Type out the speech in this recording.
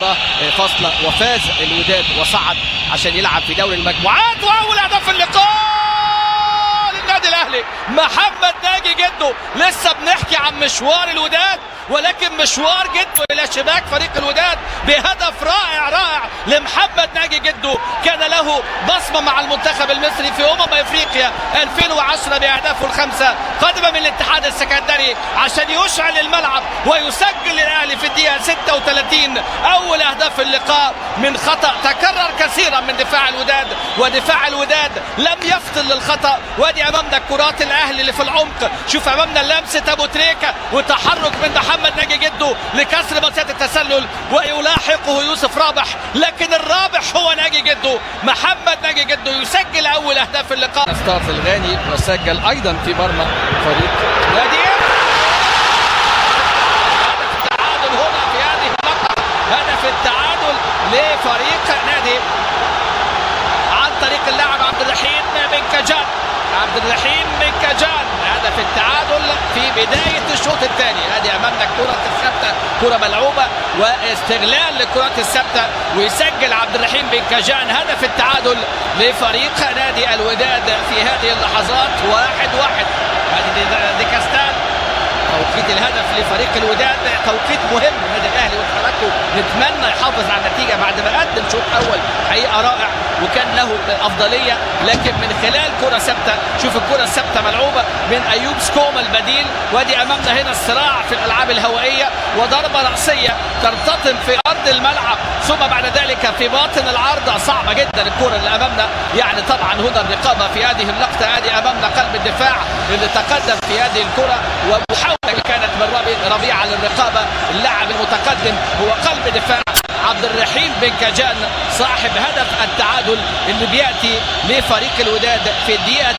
فاصلة وفاز الوداد وصعد عشان يلعب في دوري المجموعات. واول هدف اللقاء للنادي الاهلي محمد ناجي جده. لسه بنحكي عن مشوار الوداد، ولكن مشوار جده الى شباك فريق الوداد بهدف رائع لمحمد ناجي جده. كان له بصمه مع المنتخب المصري في افريقيا 2010 باهدافه الخمسه. قدم من الاتحاد السكندري عشان يشعل الملعب ويسجل الاهلي في الدقيقه 36 اول اهداف اللقاء من خطا تكرر كثيرا من دفاع الوداد، ودفاع الوداد لم يفطن للخطا. وادي امامنا كرات الاهلي اللي في العمق. شوف امامنا لمسه ابو تريكه وتحرك من محمد ناجي جده لكسر منطقه التسلل ويلاحقه يوسف رابح، لكن الرابح هو ناجي جده. محمد ناجي جده يسجل اول اهداف اللقاء. ستار في الغاني وسجل ايضا في مرمى فريق نادي التعادل هنا في هذه اللقطه. هدف التعادل لفريق نادي عن طريق اللاعب عبد الرحيم بنكجان. هدف التعادل في بدايه الشوط الثاني. ادي امامنا الكره الثابته، كره ملعوبه واستغلال للكرات الثابته، ويسجل عبد الرحيم بنكجان هدف التعادل لفريق نادي الوداد في هذه اللحظات. 1-1. هذه دي كاستان. توقيت الهدف لفريق الوداد توقيت مهم للنادي الاهلي وتحركه. نتمنى يحافظ على النتيجه بعد ما قدم شوط اول حقيقه رائع وكان له الافضليه، لكن من خلال كره ثابته. شوف الكره الثابته ملعوبه من ايوب سكوما البديل. وادي امامنا هنا الصراع في الالعاب الهوائيه وضربه راسيه ترتطم في ارض الملعب ثم بعد ذلك في باطن العارضه. صعبه جدا الكره اللي امامنا، يعني طبعا هنا الرقابه في هذه اللقطه. ادي امامنا قلب الدفاع اللي تقدم في هذه الكره ومحاوله كانت من ربيعه للرقابه. اللاعب المتقدم هو قلب دفاع عبد الرحيم بنكجان صاحب هدف التعادل اللي بياتي لفريق الوداد في الدقيقه